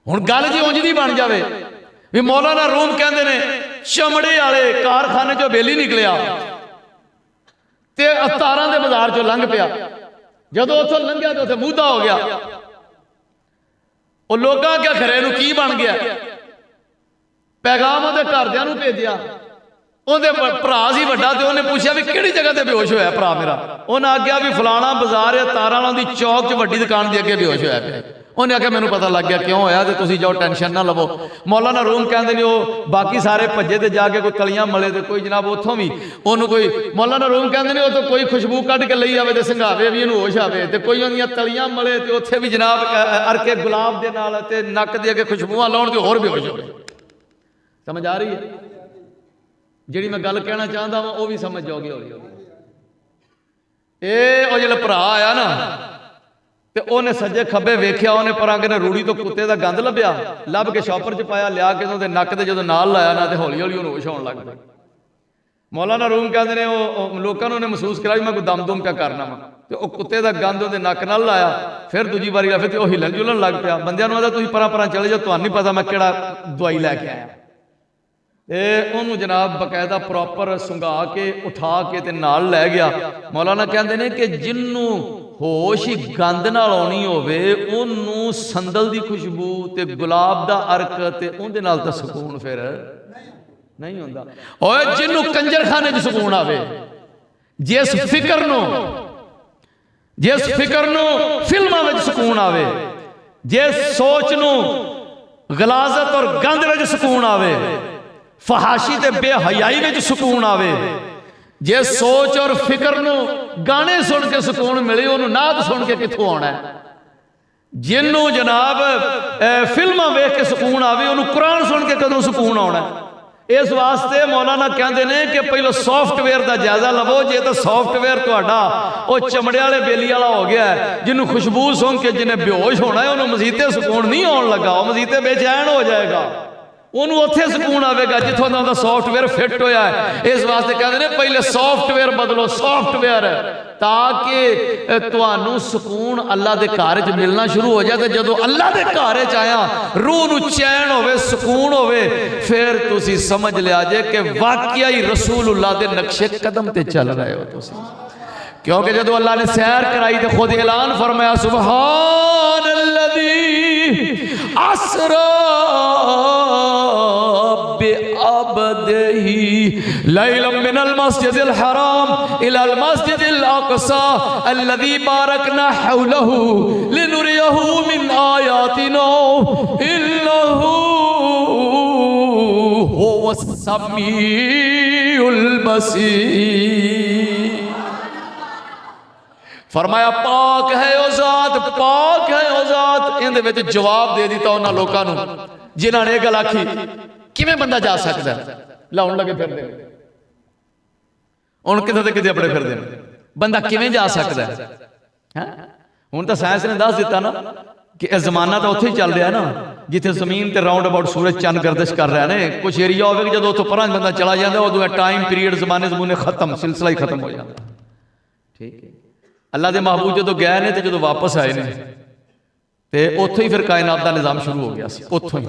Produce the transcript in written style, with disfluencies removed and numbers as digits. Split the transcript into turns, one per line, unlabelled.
हुण गल जी उंज दी बन जावे भी मौलाना रूम कहंदे ने चमड़े वाले कारखाने चों बेली निकलिया ते तारां दे बाजार चों लंघ पिया, जदों उत्थों लंघिया तो उत्थे मूधा हो गया। वो लोगां क्या खरे नूं की बन गया, पैगाम उहदे घरदिआं नूं भेजिया। उहदे भरा सी वड्डा ते उहने पूछया भी किहड़ी जगह ते बेहोश होया भरा मेरा। उहने आख्या भी फलाना बाजार है तारां वाला दी चौक च वड्डी दुकान दे अगे बेहोश होया पिया। उन्हें आख्या मैनूं पता लग गया क्यों होया ते तुसीं जाओ टेंशन ना लवो। मौलाना रूम कहंदे ने वो बाकी सारे भज्जे ते जाके कोई कलियां मले ते कोई जनाब उत्थों भी उन्होंने कोई मौलाना रूम कहंदे ने वो तो कोई खुशबू कढ़ के लई आवे ते संघावे भी इहनूं होश आवे ते कोई उहदियां तलियां मले ते उत्थे भी जनाब अरके गुलाब दे नाल ते नक दे अगे खुशबूआं लाउण ते होर बेहोश होवे। समझ आ रही है जिहड़ी मैं गल कहना चाहता वां वो भी समझ जाओगे हौली हौली। ये वो जिहड़ा भरा आया ना ते उन्हें सज्जे खब्बे वेख्या, उन्हें पर आगे ने रूड़ी तो कुत्ते का गंद लभ्या, लभ के शॉपर च पाया, लिया के उहदे नक ते जदों नाल लाया ना ते हौली हौली उहनूं होश आउण लग पई। मौलाना रूम कहंदे ने वो लोकां नूं महसूस कराया भी मैं कोई दम दुम क्या करना वा ते वो कुत्ते का गंद उहदे नक नाल लाया। फिर दूजी बारी फिर ते वो हिलन जुलन लग पिया। बंदिआं नूं आखदा तुसीं परां परां चले जाओ, तुहानूं नहीं पता मैं किहड़ा दवाई लैके आया। उन्होंने जनाब बकायदा प्रॉपर सुंघा के उठा के ते नाल लै गया। मौलाना कहते हैं कि जिन्नू होश ही गंद नाल आउणी होवे उन्नू संदल दी खुशबू ते गुलाब दा अर्क ते उहदे नाल तां सुकून फिर नहीं हुंदा। ओए जिन्नू कंजरखाने च सुकून आवे, जिस फिकर नू फिल्मां विच सुकून आवे, जिस सोच नू गलाजत और गंद विच सुकून आवे, फहाशी ते बेहयाई में सुकून आवे, जे सोच और फिक्र नू गाने सुन के सुकून मिले उन्होंने नात सुन के कित्थों आना है। जिन्हों जनाब फिल्मां वेख के सुकून आवे उन्होंने कुरान सुन के कदों सुकून आना है। इस वास्ते मौलाना कहते हैं कि पहले सॉफ्टवेयर का जायजा लवो। जे तो सॉफ्टवेयर तुहाडा वो चमड़े वाले बेली वाला हो गया है, जिन्हों खुशबू सुन के जिन्हें बेहोश होना है उन्होंने मजीते सुकून नहीं आने लगा, वो मजीते बेचैन हो जाएगा, उन्होंने उत्थे सुकून आवेगा जिथों का सॉफ्टवेयर फिट होया है। इस वास्ते कहते हैं पहले सॉफ्टवेयर बदलो, सॉफ्टवेयर, ताकि तुहानू सुकून अल्लाह के घर च मिलना शुरू हो जाए। तो जदों अल्लाह के घर च आया रूह नू चैन होवे, सुकून होवे, फिर तुसी समझ लिया जे कि वाकई ही रसूलुल्लाह के नक्शे कदम ते चल रहे हो तुसी। क्योंकि जदों अल्लाह ने सैर कराई तो खुद ऐलान फरमाया सुभान अल्लज़ी अस्रा बिअब्दिही लैलन मिनल मस्जिदिल हराम इलल मस्जिदिल अक़सा अल्लज़ी बारकना हौलहू लिनुरियहू मिन आयातिना इन्नहू हुवस समीउल बसीर। फरमाया पाक है ओ जात, पाक है ओ जात। इहदे विच जवाब दे दिता उन्हां लोकां नूं जिन्हां ने गल आखी किवें बंदा जा सकदा है, लाउण लगे फिरदे हुण किते ते किते अपने फिरदे बंदा किवें जा सकदा है। हुण तां साइंस ने दस दिता ना कि यह जमाना तो उत्थे ही चल रहा है ना जिथे जमीन ते राउंड अबाउट सूरज चंद गर्दिश कर रहा है। कुछ एरिया होवे कि जदों उत्थों परां बंदा चला जांदा उदों टाइम पीरियड जमाने जमूने खत्म, सिलसिला ही खत्म हो जाता। ठीक है, अल्लाह के महबूब जो गए ने तो जो वापस आए ने तो उत्थों ही फिर कायनात का निज़ाम शुरू हो गया, उत्थों ही।